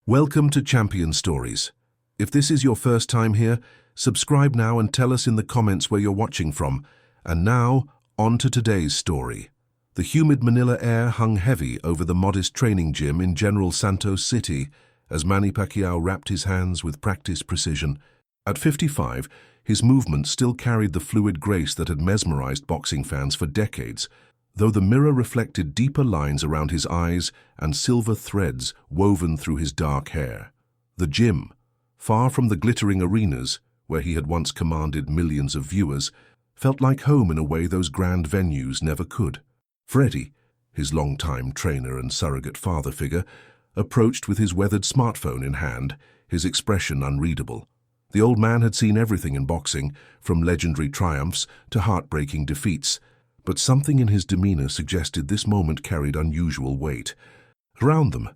Welcome to Champion Stories. If this is your first time here, subscribe now and tell us in the comments where you're watching from. And now, on to today's story. The humid Manila air hung heavy over the modest training gym in General Santos City as Manny Pacquiao wrapped his hands with practiced precision. At 55, his movements still carried the fluid grace that had mesmerized boxing fans for decades, though the mirror reflected deeper lines around his eyes and silver threads woven through his dark hair. The gym, far from the glittering arenas where he had once commanded millions of viewers, felt like home in a way those grand venues never could. Freddie, his longtime trainer and surrogate father figure, approached with his weathered smartphone in hand, his expression unreadable. The old man had seen everything in boxing, from legendary triumphs to heartbreaking defeats, but something in his demeanor suggested this moment carried unusual weight. Around them,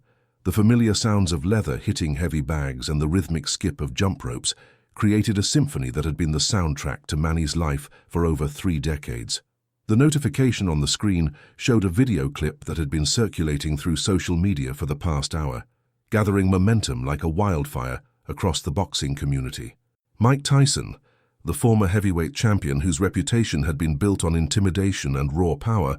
the familiar sounds of leather hitting heavy bags and the rhythmic skip of jump ropes created a symphony that had been the soundtrack to Manny's life for over 3 decades. The notification on the screen showed a video clip that had been circulating through social media for the past hour, gathering momentum like a wildfire across the boxing community. Mike Tyson, the former heavyweight champion whose reputation had been built on intimidation and raw power,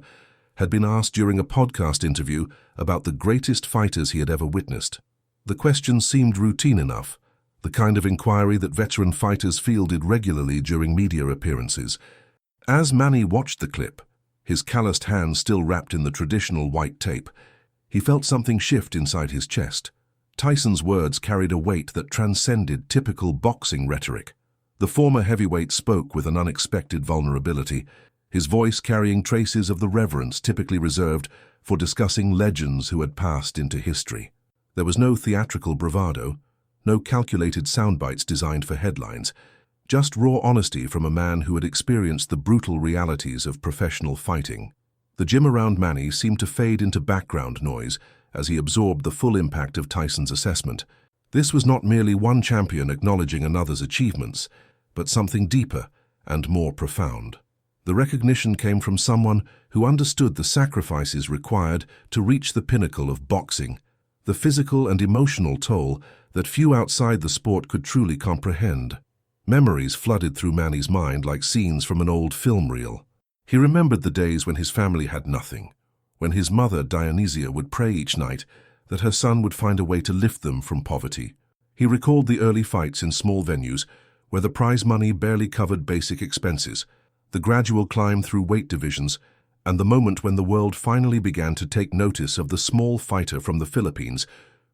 had been asked during a podcast interview about the greatest fighters he had ever witnessed. The question seemed routine enough, the kind of inquiry that veteran fighters fielded regularly during media appearances. As Manny watched the clip, his calloused hands still wrapped in the traditional white tape, he felt something shift inside his chest. Tyson's words carried a weight that transcended typical boxing rhetoric. The former heavyweight spoke with an unexpected vulnerability, his voice carrying traces of the reverence typically reserved for discussing legends who had passed into history. There was no theatrical bravado, no calculated soundbites designed for headlines, just raw honesty from a man who had experienced the brutal realities of professional fighting. The gym around Manny seemed to fade into background noise as he absorbed the full impact of Tyson's assessment. This was not merely one champion acknowledging another's achievements, but something deeper and more profound. The recognition came from someone who understood the sacrifices required to reach the pinnacle of boxing, the physical and emotional toll that few outside the sport could truly comprehend. Memories flooded through Manny's mind like scenes from an old film reel. He remembered the days when his family had nothing, when his mother, Dionysia, would pray each night that her son would find a way to lift them from poverty. He recalled the early fights in small venues where the prize money barely covered basic expenses, the gradual climb through weight divisions, and the moment when the world finally began to take notice of the small fighter from the Philippines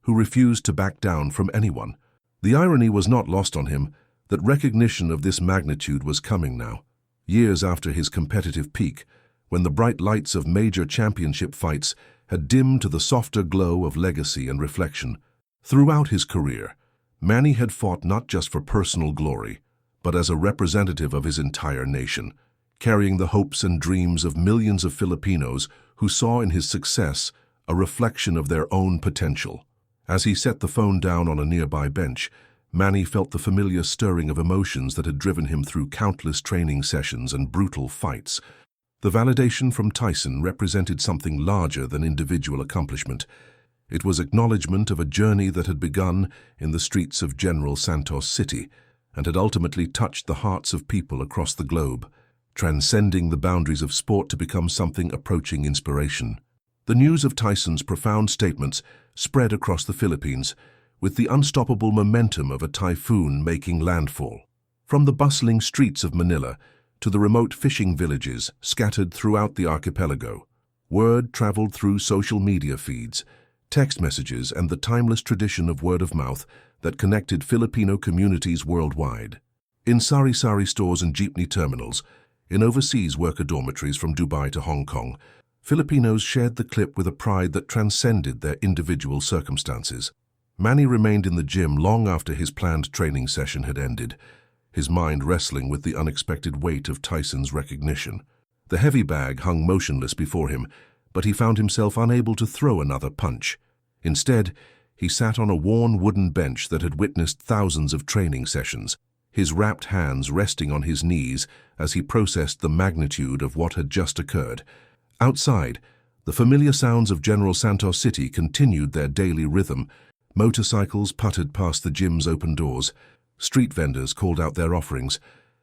who refused to back down from anyone. The irony was not lost on him that recognition of this magnitude was coming now, years after his competitive peak, when the bright lights of major championship fights had dimmed to the softer glow of legacy and reflection. Throughout his career, Manny had fought not just for personal glory, but as a representative of his entire nation, carrying the hopes and dreams of millions of Filipinos who saw in his success a reflection of their own potential. As he set the phone down on a nearby bench, Manny felt the familiar stirring of emotions that had driven him through countless training sessions and brutal fights. The validation from Tyson represented something larger than individual accomplishment. It was acknowledgement of a journey that had begun in the streets of General Santos City and had ultimately touched the hearts of people across the globe, transcending the boundaries of sport to become something approaching inspiration. The news of Tyson's profound statements spread across the Philippines, with the unstoppable momentum of a typhoon making landfall. From the bustling streets of Manila to the remote fishing villages scattered throughout the archipelago, word traveled through social media feeds, text messages, and the timeless tradition of word of mouth that connected Filipino communities worldwide. In sari-sari stores and jeepney terminals, in overseas worker dormitories from Dubai to Hong Kong, Filipinos shared the clip with a pride that transcended their individual circumstances. Manny remained in the gym long after his planned training session had ended, his mind wrestling with the unexpected weight of Tyson's recognition. The heavy bag hung motionless before him, but he found himself unable to throw another punch. Instead, he sat on a worn wooden bench that had witnessed thousands of training sessions, his wrapped hands resting on his knees as he processed the magnitude of what had just occurred. Outside, the familiar sounds of General Santos City continued their daily rhythm, Motorcycles puttered past the gym's open doors, street vendors called out their offerings,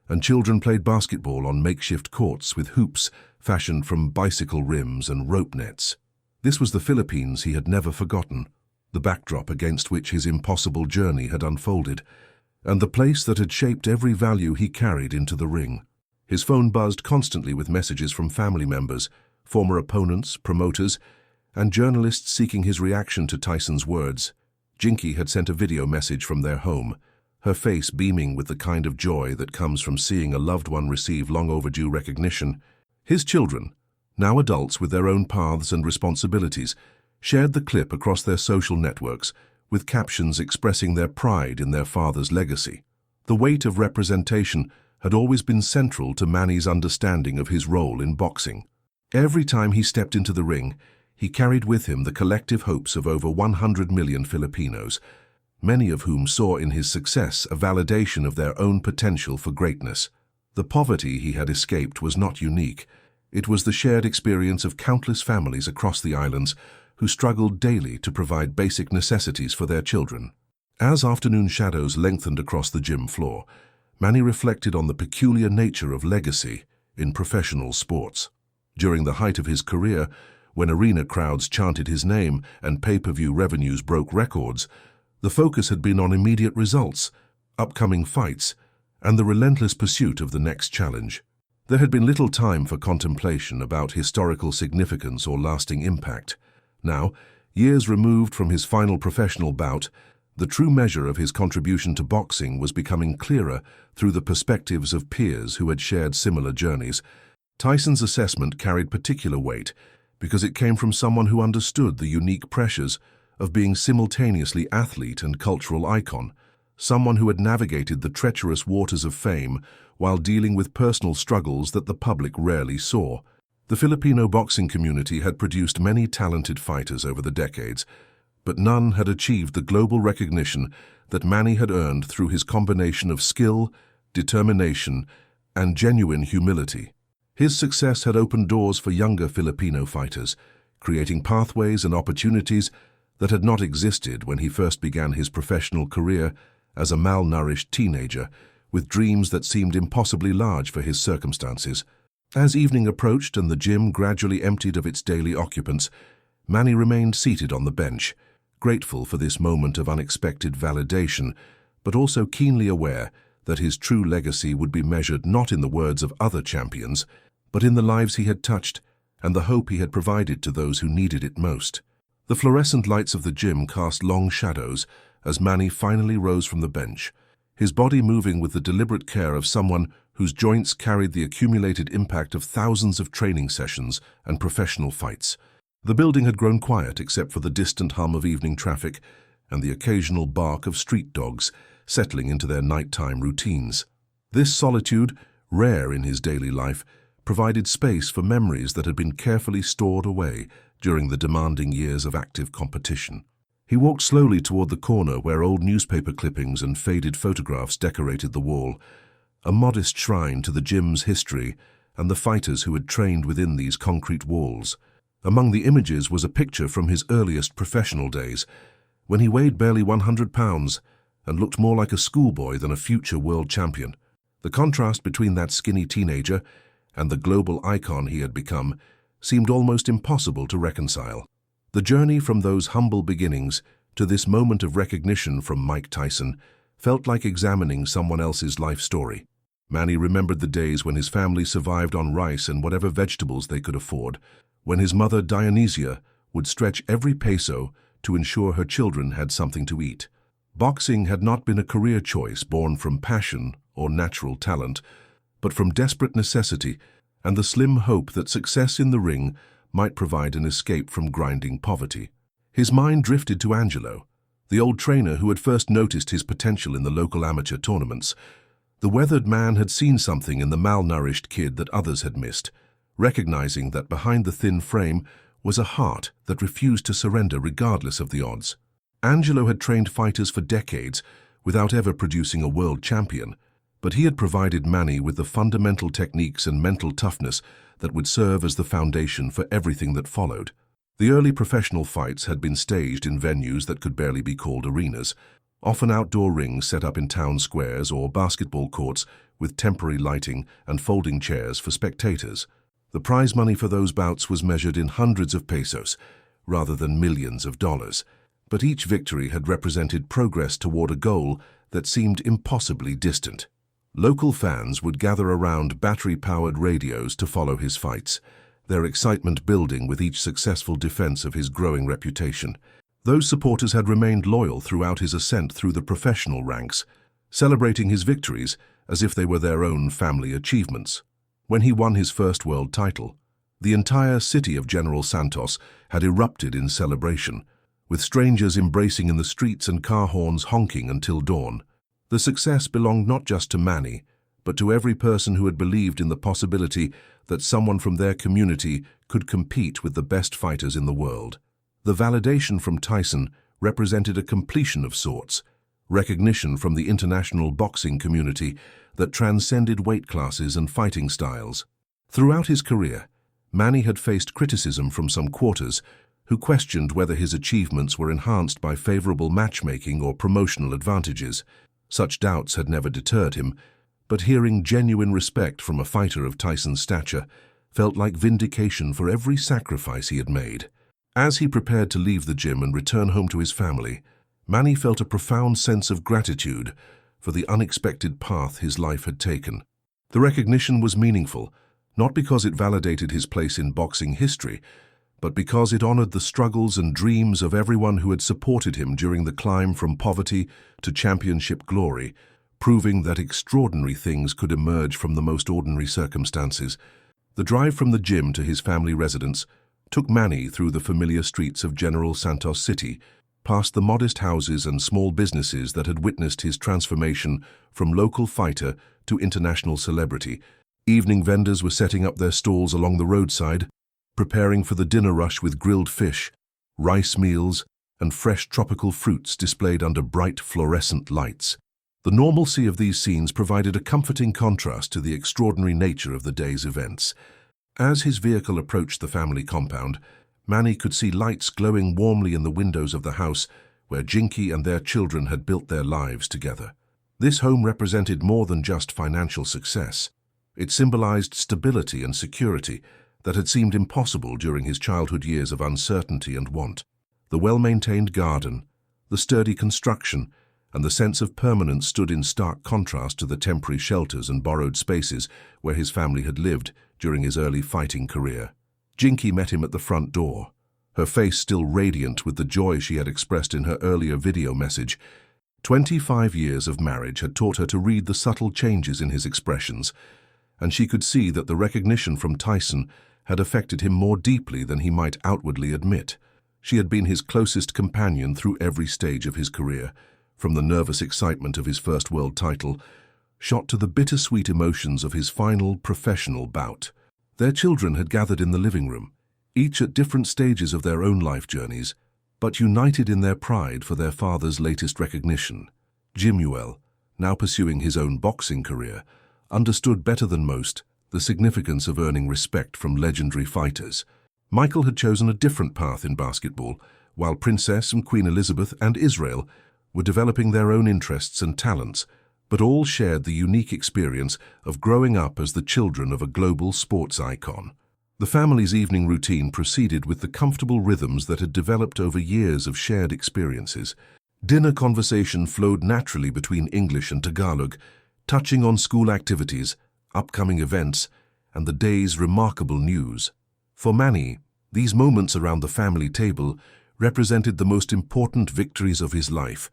and children played basketball on makeshift courts with hoops fashioned from bicycle rims and rope nets. This was the Philippines he had never forgotten, the backdrop against which his impossible journey had unfolded, and the place that had shaped every value he carried into the ring. His phone buzzed constantly with messages from family members, former opponents, promoters, and journalists seeking his reaction to Tyson's words. Jinky had sent a video message from their home, her face beaming with the kind of joy that comes from seeing a loved one receive long-overdue recognition. His children, now adults with their own paths and responsibilities, shared the clip across their social networks, with captions expressing their pride in their father's legacy. The weight of representation had always been central to Manny's understanding of his role in boxing. Every time he stepped into the ring, he carried with him the collective hopes of over 100 million Filipinos, many of whom saw in his success a validation of their own potential for greatness. The poverty he had escaped was not unique. It was the shared experience of countless families across the islands who struggled daily to provide basic necessities for their children. As afternoon shadows lengthened across the gym floor, Manny reflected on the peculiar nature of legacy in professional sports. During the height of his career, when arena crowds chanted his name and pay-per-view revenues broke records, the focus had been on immediate results, upcoming fights, and the relentless pursuit of the next challenge. There had been little time for contemplation about historical significance or lasting impact. Now, years removed from his final professional bout, the true measure of his contribution to boxing was becoming clearer through the perspectives of peers who had shared similar journeys. Tyson's assessment carried particular weight because it came from someone who understood the unique pressures of being simultaneously athlete and cultural icon, someone who had navigated the treacherous waters of fame while dealing with personal struggles that the public rarely saw. The Filipino boxing community had produced many talented fighters over the decades, but none had achieved the global recognition that Manny had earned through his combination of skill, determination, and genuine humility. His success had opened doors for younger Filipino fighters, creating pathways and opportunities that had not existed when he first began his professional career as a malnourished teenager, with dreams that seemed impossibly large for his circumstances. As evening approached and the gym gradually emptied of its daily occupants, Manny remained seated on the bench, grateful for this moment of unexpected validation, but also keenly aware that his true legacy would be measured not in the words of other champions, but in the lives he had touched and the hope he had provided to those who needed it most. The fluorescent lights of the gym cast long shadows as Manny finally rose from the bench, his body moving with the deliberate care of someone whose joints carried the accumulated impact of thousands of training sessions and professional fights. The building had grown quiet except for the distant hum of evening traffic and the occasional bark of street dogs settling into their nighttime routines. This solitude, rare in his daily life, provided space for memories that had been carefully stored away during the demanding years of active competition. He walked slowly toward the corner where old newspaper clippings and faded photographs decorated the wall, a modest shrine to the gym's history and the fighters who had trained within these concrete walls. Among the images was a picture from his earliest professional days, when he weighed barely 100 pounds and looked more like a schoolboy than a future world champion. The contrast between that skinny teenager and the global icon he had become seemed almost impossible to reconcile. The journey from those humble beginnings to this moment of recognition from Mike Tyson felt like examining someone else's life story. Manny remembered the days when his family survived on rice and whatever vegetables they could afford, when his mother Dionysia would stretch every peso to ensure her children had something to eat. Boxing had not been a career choice born from passion or natural talent, but from desperate necessity and the slim hope that success in the ring might provide an escape from grinding poverty. His mind drifted to Angelo, the old trainer who had first noticed his potential in the local amateur tournaments. The weathered man had seen something in the malnourished kid that others had missed, recognizing that behind the thin frame was a heart that refused to surrender regardless of the odds. Angelo had trained fighters for decades without ever producing a world champion, but he had provided Manny with the fundamental techniques and mental toughness that would serve as the foundation for everything that followed. The early professional fights had been staged in venues that could barely be called arenas, often outdoor rings set up in town squares or basketball courts with temporary lighting and folding chairs for spectators. The prize money for those bouts was measured in hundreds of pesos, rather than millions of dollars. But each victory had represented progress toward a goal that seemed impossibly distant. Local fans would gather around battery-powered radios to follow his fights, their excitement building with each successful defense of his growing reputation. Those supporters had remained loyal throughout his ascent through the professional ranks, celebrating his victories as if they were their own family achievements. When he won his first world title, the entire city of General Santos had erupted in celebration, with strangers embracing in the streets and car horns honking until dawn. The success belonged not just to Manny, but to every person who had believed in the possibility that someone from their community could compete with the best fighters in the world. The validation from Tyson represented a completion of sorts, recognition from the international boxing community that transcended weight classes and fighting styles. Throughout his career, Manny had faced criticism from some quarters who questioned whether his achievements were enhanced by favorable matchmaking or promotional advantages. Such doubts had never deterred him, but hearing genuine respect from a fighter of Tyson's stature felt like vindication for every sacrifice he had made. As he prepared to leave the gym and return home to his family, Manny felt a profound sense of gratitude for the unexpected path his life had taken. The recognition was meaningful, not because it validated his place in boxing history, but because it honored the struggles and dreams of everyone who had supported him during the climb from poverty to championship glory, proving that extraordinary things could emerge from the most ordinary circumstances. The drive from the gym to his family residence took Manny through the familiar streets of General Santos City, past the modest houses and small businesses that had witnessed his transformation from local fighter to international celebrity. Evening vendors were setting up their stalls along the roadside, preparing for the dinner rush with grilled fish, rice meals, and fresh tropical fruits displayed under bright fluorescent lights. The normalcy of these scenes provided a comforting contrast to the extraordinary nature of the day's events. As his vehicle approached the family compound, Manny could see lights glowing warmly in the windows of the house where Jinky and their children had built their lives together. This home represented more than just financial success. It symbolized stability and security that had seemed impossible during his childhood years of uncertainty and want. The well-maintained garden, the sturdy construction, and the sense of permanence stood in stark contrast to the temporary shelters and borrowed spaces where his family had lived during his early fighting career. Jinky met him at the front door, her face still radiant with the joy she had expressed in her earlier video message. 25 years of marriage had taught her to read the subtle changes in his expressions, and she could see that the recognition from Tyson had affected him more deeply than he might outwardly admit. She had been his closest companion through every stage of his career, from the nervous excitement of his first world title, shot to the bittersweet emotions of his final professional bout. Their children had gathered in the living room, each at different stages of their own life journeys, but united in their pride for their father's latest recognition. Jimuel, now pursuing his own boxing career, understood better than most the significance of earning respect from legendary fighters. Michael had chosen a different path in basketball, while Princess and Queen Elizabeth and Israel were developing their own interests and talents, but all shared the unique experience of growing up as the children of a global sports icon. The family's evening routine proceeded with the comfortable rhythms that had developed over years of shared experiences. Dinner conversation flowed naturally between English and Tagalog, touching on school activities, upcoming events, and the day's remarkable news. For Manny, these moments around the family table represented the most important victories of his life,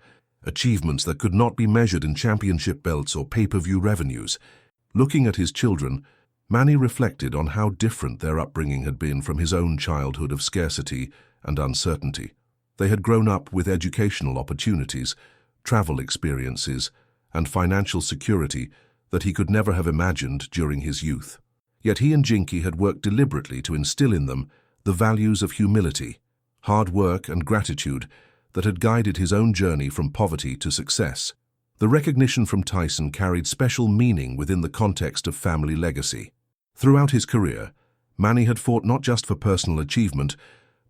achievements that could not be measured in championship belts or pay-per-view revenues. Looking at his children, Manny reflected on how different their upbringing had been from his own childhood of scarcity and uncertainty. They had grown up with educational opportunities, travel experiences, and financial security that he could never have imagined during his youth. Yet he and Jinky had worked deliberately to instill in them the values of humility, hard work, and gratitude that had guided his own journey from poverty to success. The recognition from Tyson carried special meaning within the context of family legacy. Throughout his career, Manny had fought not just for personal achievement,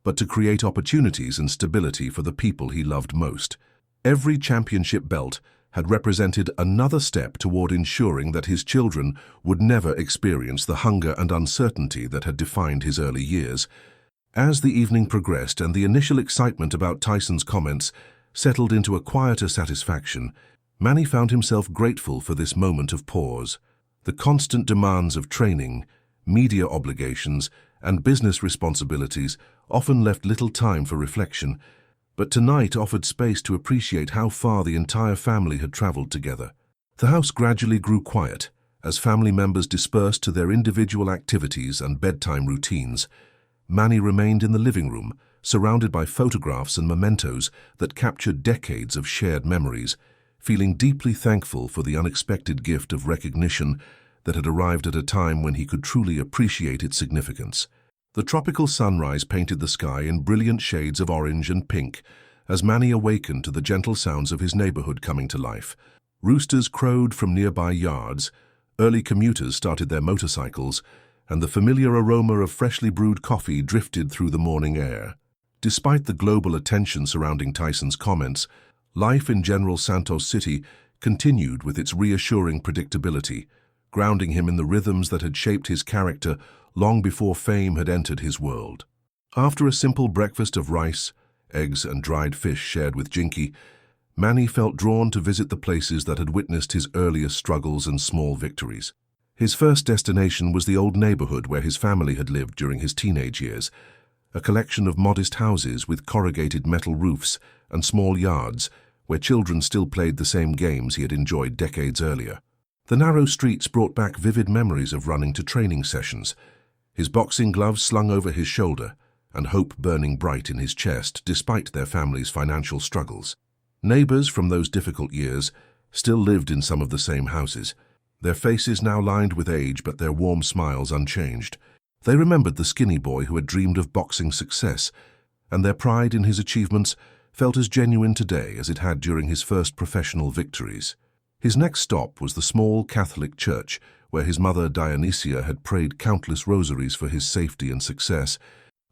but to create opportunities and stability for the people he loved most. Every championship belt had represented another step toward ensuring that his children would never experience the hunger and uncertainty that had defined his early years. As the evening progressed and the initial excitement about Tyson's comments settled into a quieter satisfaction, Manny found himself grateful for this moment of pause. The constant demands of training, media obligations, and business responsibilities often left little time for reflection, but tonight offered space to appreciate how far the entire family had traveled together. The house gradually grew quiet as family members dispersed to their individual activities and bedtime routines. Manny remained in the living room, surrounded by photographs and mementos that captured decades of shared memories, feeling deeply thankful for the unexpected gift of recognition that had arrived at a time when he could truly appreciate its significance. The tropical sunrise painted the sky in brilliant shades of orange and pink as Manny awakened to the gentle sounds of his neighborhood coming to life. Roosters crowed from nearby yards, early commuters started their motorcycles, and the familiar aroma of freshly brewed coffee drifted through the morning air. Despite the global attention surrounding Tyson's comments, life in General Santos City continued with its reassuring predictability, grounding him in the rhythms that had shaped his character long before fame had entered his world. After a simple breakfast of rice, eggs, and dried fish shared with Jinky, Manny felt drawn to visit the places that had witnessed his earliest struggles and small victories. His first destination was the old neighborhood where his family had lived during his teenage years, a collection of modest houses with corrugated metal roofs and small yards where children still played the same games he had enjoyed decades earlier. The narrow streets brought back vivid memories of running to training sessions, his boxing gloves slung over his shoulder and hope burning bright in his chest despite their family's financial struggles. Neighbors from those difficult years still lived in some of the same houses, their faces now lined with age but their warm smiles unchanged. They remembered the skinny boy who had dreamed of boxing success, and their pride in his achievements felt as genuine today as it had during his first professional victories. His next stop was the small Catholic church where his mother Dionysia had prayed countless rosaries for his safety and success.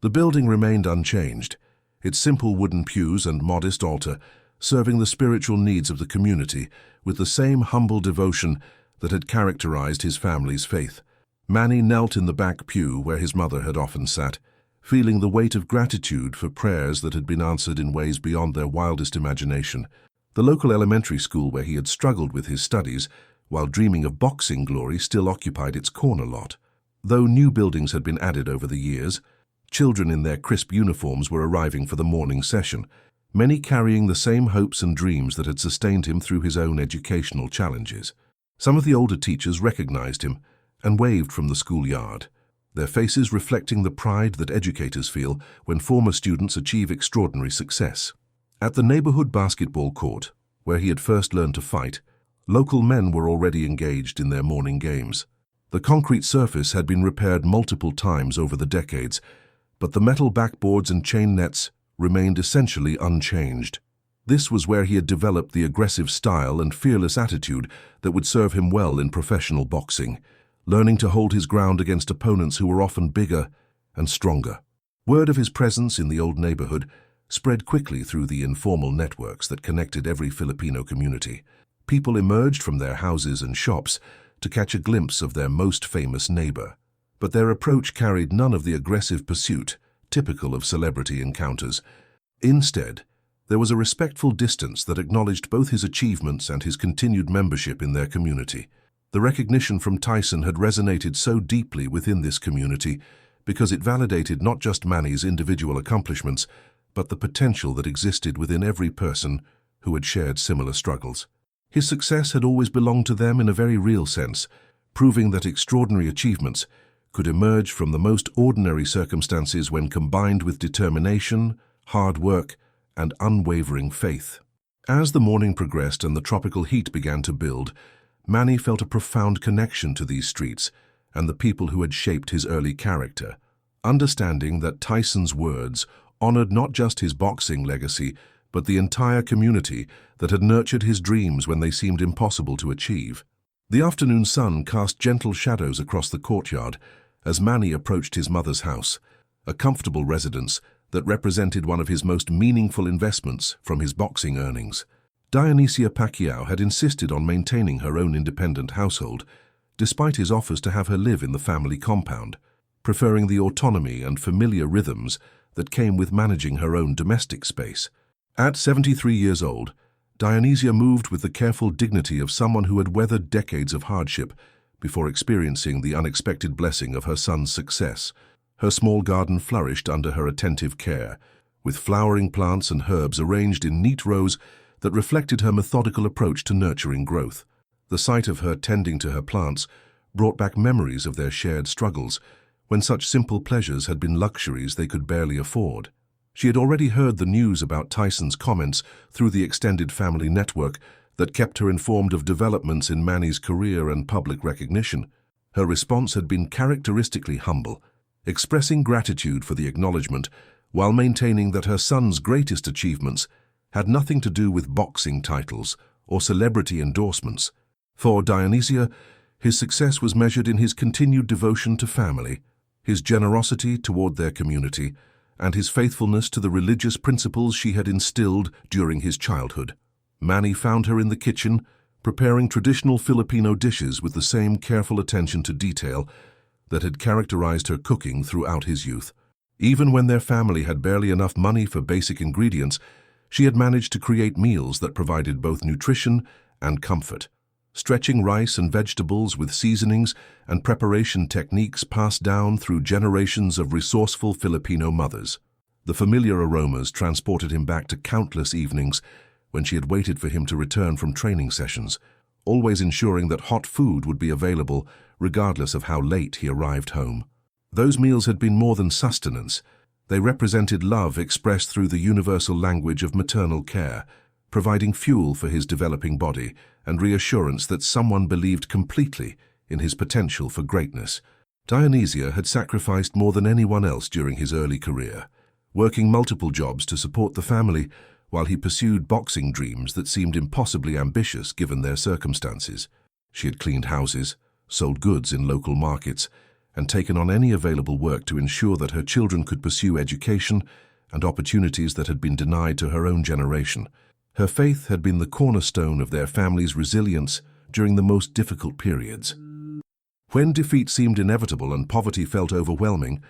The building remained unchanged, its simple wooden pews and modest altar serving the spiritual needs of the community with the same humble devotion that had characterized his family's faith. Manny knelt in the back pew where his mother had often sat, feeling the weight of gratitude for prayers that had been answered in ways beyond their wildest imagination. The local elementary school where he had struggled with his studies while dreaming of boxing glory still occupied its corner lot. Though new buildings had been added over the years, children in their crisp uniforms were arriving for the morning session, many carrying the same hopes and dreams that had sustained him through his own educational challenges. Some of the older teachers recognized him and waved from the schoolyard, their faces reflecting the pride that educators feel when former students achieve extraordinary success. At the neighborhood basketball court, where he had first learned to fight, local men were already engaged in their morning games. The concrete surface had been repaired multiple times over the decades, but the metal backboards and chain nets remained essentially unchanged. This was where he had developed the aggressive style and fearless attitude that would serve him well in professional boxing, learning to hold his ground against opponents who were often bigger and stronger. Word of his presence in the old neighborhood spread quickly through the informal networks that connected every Filipino community. People emerged from their houses and shops to catch a glimpse of their most famous neighbor, but their approach carried none of the aggressive pursuit typical of celebrity encounters. Instead, there was a respectful distance that acknowledged both his achievements and his continued membership in their community. The recognition from Tyson had resonated so deeply within this community because it validated not just Manny's individual accomplishments, but the potential that existed within every person who had shared similar struggles. His success had always belonged to them in a very real sense, proving that extraordinary achievements could emerge from the most ordinary circumstances when combined with determination, hard work, and unwavering faith. As the morning progressed and the tropical heat began to build, Manny felt a profound connection to these streets and the people who had shaped his early character, understanding that Tyson's words honored not just his boxing legacy, but the entire community that had nurtured his dreams when they seemed impossible to achieve. The afternoon sun cast gentle shadows across the courtyard as Manny approached his mother's house, a comfortable residence that represented one of his most meaningful investments from his boxing earnings. Dionysia Pacquiao had insisted on maintaining her own independent household, despite his offers to have her live in the family compound, preferring the autonomy and familiar rhythms that came with managing her own domestic space. At 73 years old, Dionysia moved with the careful dignity of someone who had weathered decades of hardship before experiencing the unexpected blessing of her son's success. Her small garden flourished under her attentive care, with flowering plants and herbs arranged in neat rows that reflected her methodical approach to nurturing growth. The sight of her tending to her plants brought back memories of their shared struggles, when such simple pleasures had been luxuries they could barely afford. She had already heard the news about Tyson's comments through the extended family network that kept her informed of developments in Manny's career and public recognition. Her response had been characteristically humble, expressing gratitude for the acknowledgement while maintaining that her son's greatest achievements had nothing to do with boxing titles or celebrity endorsements. For Dionysia, his success was measured in his continued devotion to family, his generosity toward their community, and his faithfulness to the religious principles she had instilled during his childhood. Manny found her in the kitchen, preparing traditional Filipino dishes with the same careful attention to detail that had characterized her cooking throughout his youth. Even when their family had barely enough money for basic ingredients, she had managed to create meals that provided both nutrition and comfort, stretching rice and vegetables with seasonings and preparation techniques passed down through generations of resourceful Filipino mothers. The familiar aromas transported him back to countless evenings when she had waited for him to return from training sessions, always ensuring that hot food would be available regardless of how late he arrived home. Those meals had been more than sustenance. They represented love expressed through the universal language of maternal care, providing fuel for his developing body and reassurance that someone believed completely in his potential for greatness. Dionysia had sacrificed more than anyone else during his early career, working multiple jobs to support the family while he pursued boxing dreams that seemed impossibly ambitious given their circumstances. She had cleaned houses, sold goods in local markets, and taken on any available work to ensure that her children could pursue education and opportunities that had been denied to her own generation. Her faith had been the cornerstone of their family's resilience during the most difficult periods. When defeat seemed inevitable and poverty felt overwhelming,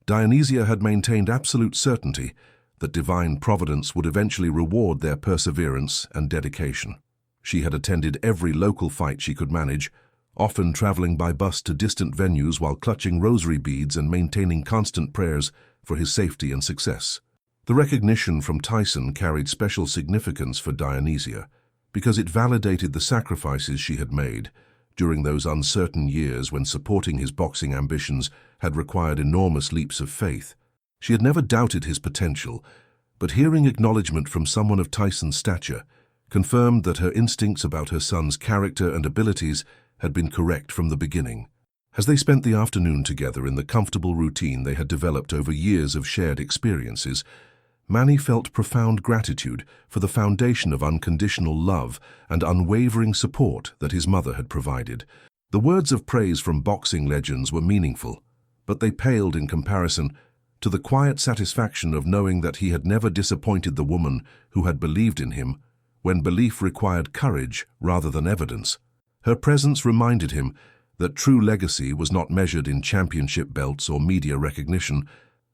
Dionysia had maintained absolute certainty that divine providence would eventually reward their perseverance and dedication. She had attended every local fight she could manage, often traveling by bus to distant venues while clutching rosary beads and maintaining constant prayers for his safety and success. The recognition from Tyson carried special significance for Dionysia because it validated the sacrifices she had made during those uncertain years when supporting his boxing ambitions had required enormous leaps of faith. She had never doubted his potential, but hearing acknowledgement from someone of Tyson's stature confirmed that her instincts about her son's character and abilities had been correct from the beginning. As they spent the afternoon together in the comfortable routine they had developed over years of shared experiences, Manny felt profound gratitude for the foundation of unconditional love and unwavering support that his mother had provided. The words of praise from boxing legends were meaningful, but they paled in comparison to the quiet satisfaction of knowing that he had never disappointed the woman who had believed in him when belief required courage rather than evidence. Her presence reminded him that true legacy was not measured in championship belts or media recognition,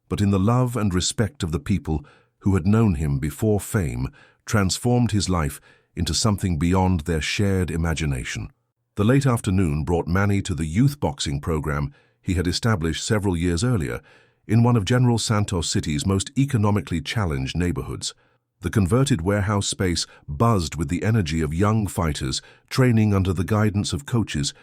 but in the love and respect of the people who had known him before fame transformed his life into something beyond their shared imagination. The late afternoon brought Manny to the youth boxing program he had established several years earlier in one of General Santos City's most economically challenged neighborhoods. The converted warehouse space buzzed with the energy of young fighters training under the guidance of coaches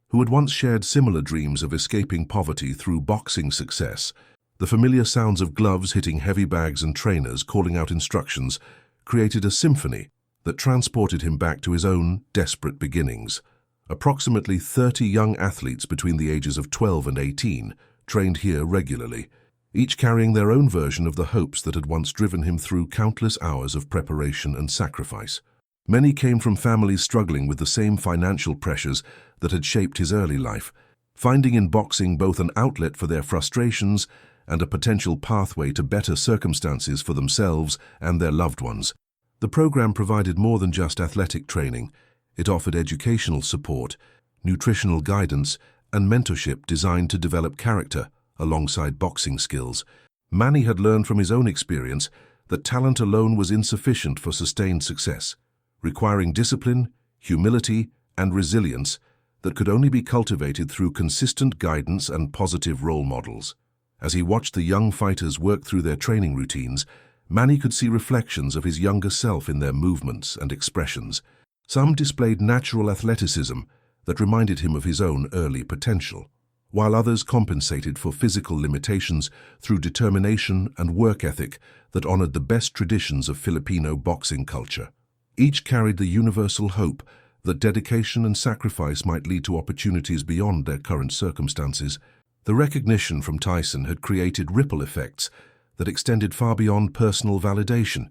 who had once shared similar dreams of escaping poverty through boxing success. The familiar sounds of gloves hitting heavy bags and trainers calling out instructions created a symphony that transported him back to his own desperate beginnings. Approximately 30 young athletes between the ages of 12 and 18 trained here regularly, each carrying their own version of the hopes that had once driven him through countless hours of preparation and sacrifice. Many came from families struggling with the same financial pressures that had shaped his early life, finding in boxing both an outlet for their frustrations and a potential pathway to better circumstances for themselves and their loved ones. The program provided more than just athletic training. It offered educational support, nutritional guidance, and mentorship designed to develop character alongside boxing skills. Manny had learned from his own experience that talent alone was insufficient for sustained success, requiring discipline, humility, and resilience that could only be cultivated through consistent guidance and positive role models. As he watched the young fighters work through their training routines, Manny could see reflections of his younger self in their movements and expressions. Some displayed natural athleticism that reminded him of his own early potential, while others compensated for physical limitations through determination and work ethic that honored the best traditions of Filipino boxing culture. Each carried the universal hope that dedication and sacrifice might lead to opportunities beyond their current circumstances. The recognition from Tyson had created ripple effects that extended far beyond personal validation,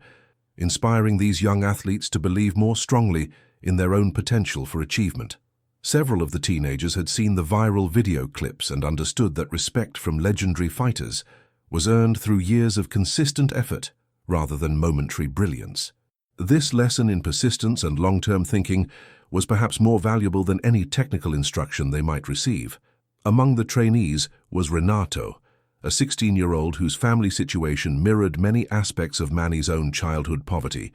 inspiring these young athletes to believe more strongly in their own potential for achievement. Several of the teenagers had seen the viral video clips and understood that respect from legendary fighters was earned through years of consistent effort rather than momentary brilliance. This lesson in persistence and long-term thinking was perhaps more valuable than any technical instruction they might receive. Among the trainees was Renato, a 16-year-old whose family situation mirrored many aspects of Manny's own childhood poverty.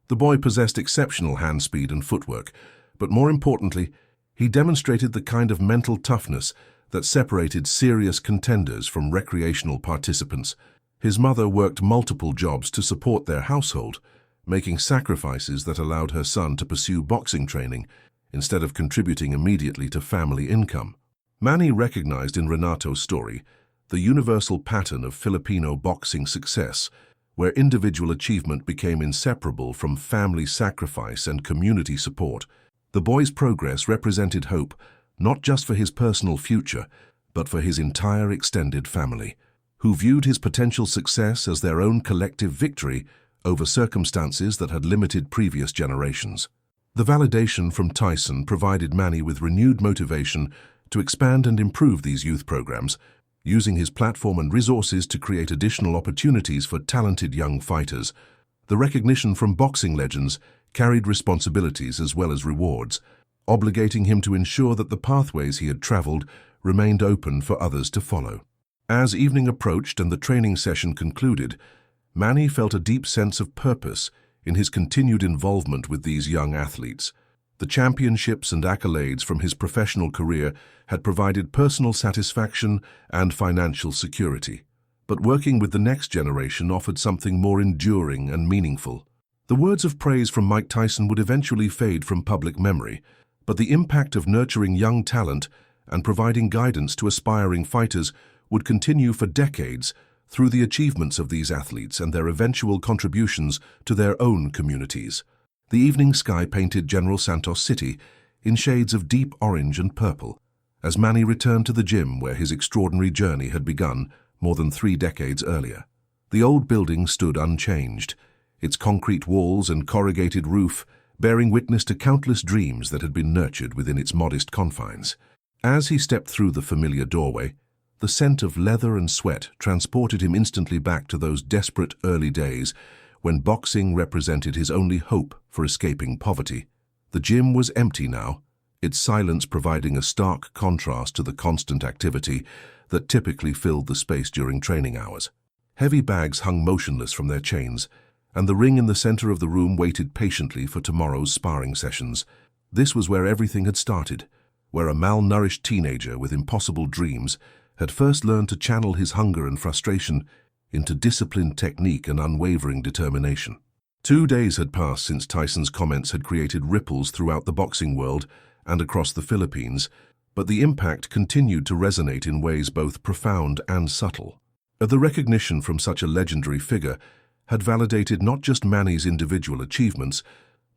The boy possessed exceptional hand speed and footwork, but more importantly, he demonstrated the kind of mental toughness that separated serious contenders from recreational participants. His mother worked multiple jobs to support their household, making sacrifices that allowed her son to pursue boxing training instead of contributing immediately to family income. Manny recognized in Renato's story the universal pattern of Filipino boxing success, where individual achievement became inseparable from family sacrifice and community support. The boy's progress represented hope, not just for his personal future, but for his entire extended family, who viewed his potential success as their own collective victory over circumstances that had limited previous generations. The validation from Tyson provided Manny with renewed motivation to expand and improve these youth programs, using his platform and resources to create additional opportunities for talented young fighters. The recognition from boxing legends carried responsibilities as well as rewards, obligating him to ensure that the pathways he had traveled remained open for others to follow. As evening approached and the training session concluded, Manny felt a deep sense of purpose in his continued involvement with these young athletes. The championships and accolades from his professional career had provided personal satisfaction and financial security. But working with the next generation offered something more enduring and meaningful. The words of praise from Mike Tyson would eventually fade from public memory, but the impact of nurturing young talent and providing guidance to aspiring fighters would continue for decades through the achievements of these athletes and their eventual contributions to their own communities. The evening sky painted General Santos City in shades of deep orange and purple, as Manny returned to the gym where his extraordinary journey had begun more than 3 decades earlier. The old building stood unchanged, its concrete walls and corrugated roof bearing witness to countless dreams that had been nurtured within its modest confines. As he stepped through the familiar doorway, the scent of leather and sweat transported him instantly back to those desperate early days when boxing represented his only hope for escaping poverty. The gym was empty now, its silence providing a stark contrast to the constant activity that typically filled the space during training hours. Heavy bags hung motionless from their chains, and the ring in the center of the room waited patiently for tomorrow's sparring sessions. This was where everything had started, where a malnourished teenager with impossible dreams had first learned to channel his hunger and frustration into disciplined technique and unwavering determination. 2 days had passed since Tyson's comments had created ripples throughout the boxing world and across the Philippines, but the impact continued to resonate in ways both profound and subtle. The recognition from such a legendary figure had validated not just Manny's individual achievements,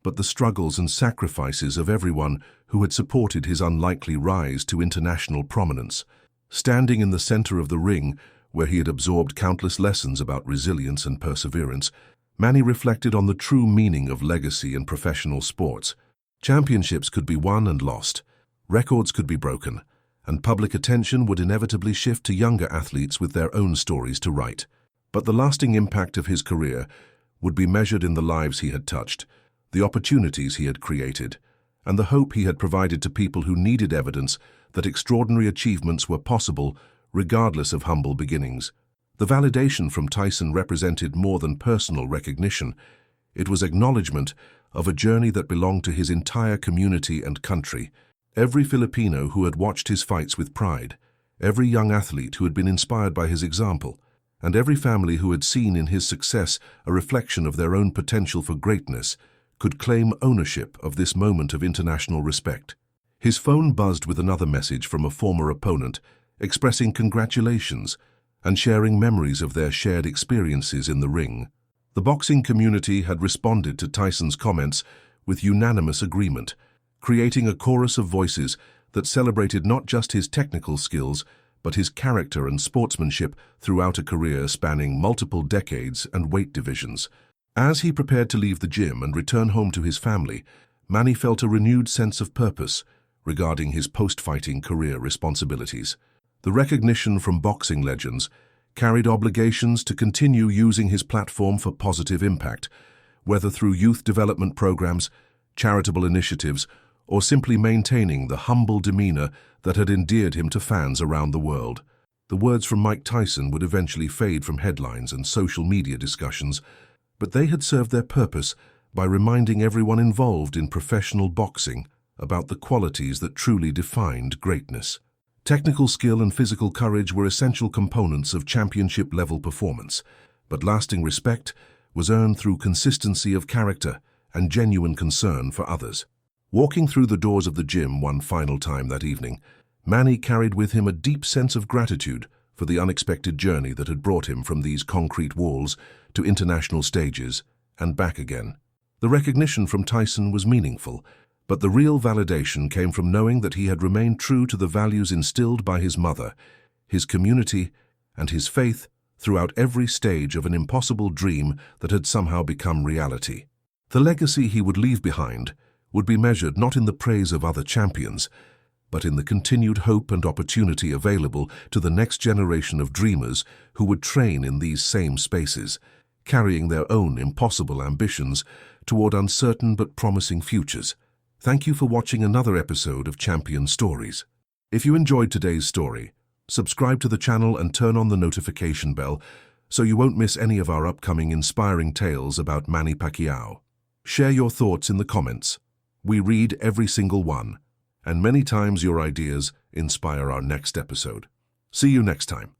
but the struggles and sacrifices of everyone who had supported his unlikely rise to international prominence. Standing in the center of the ring, where he had absorbed countless lessons about resilience and perseverance, Manny reflected on the true meaning of legacy in professional sports. Championships could be won and lost, records could be broken, and public attention would inevitably shift to younger athletes with their own stories to write. But the lasting impact of his career would be measured in the lives he had touched, the opportunities he had created, and the hope he had provided to people who needed evidence that extraordinary achievements were possible regardless of humble beginnings. The validation from Tyson represented more than personal recognition. It was acknowledgement of a journey that belonged to his entire community and country. Every Filipino who had watched his fights with pride, every young athlete who had been inspired by his example, and every family who had seen in his success a reflection of their own potential for greatness, could claim ownership of this moment of international respect. His phone buzzed with another message from a former opponent, expressing congratulations and sharing memories of their shared experiences in the ring. The boxing community had responded to Tyson's comments with unanimous agreement, creating a chorus of voices that celebrated not just his technical skills, but his character and sportsmanship throughout a career spanning multiple decades and weight divisions. As he prepared to leave the gym and return home to his family, Manny felt a renewed sense of purpose regarding his post-fighting career responsibilities. The recognition from boxing legends carried obligations to continue using his platform for positive impact, whether through youth development programs, charitable initiatives, or simply maintaining the humble demeanor that had endeared him to fans around the world. The words from Mike Tyson would eventually fade from headlines and social media discussions, but they had served their purpose by reminding everyone involved in professional boxing about the qualities that truly defined greatness. Technical skill and physical courage were essential components of championship-level performance, but lasting respect was earned through consistency of character and genuine concern for others. Walking through the doors of the gym one final time that evening, Manny carried with him a deep sense of gratitude for the unexpected journey that had brought him from these concrete walls to international stages and back again. The recognition from Tyson was meaningful, but the real validation came from knowing that he had remained true to the values instilled by his mother, his community, and his faith throughout every stage of an impossible dream that had somehow become reality. The legacy he would leave behind would be measured not in the praise of other champions, but in the continued hope and opportunity available to the next generation of dreamers who would train in these same spaces, carrying their own impossible ambitions toward uncertain but promising futures. Thank you for watching another episode of Champion Stories. If you enjoyed today's story, subscribe to the channel and turn on the notification bell so you won't miss any of our upcoming inspiring tales about Manny Pacquiao. Share your thoughts in the comments. We read every single one, and many times your ideas inspire our next episode. See you next time.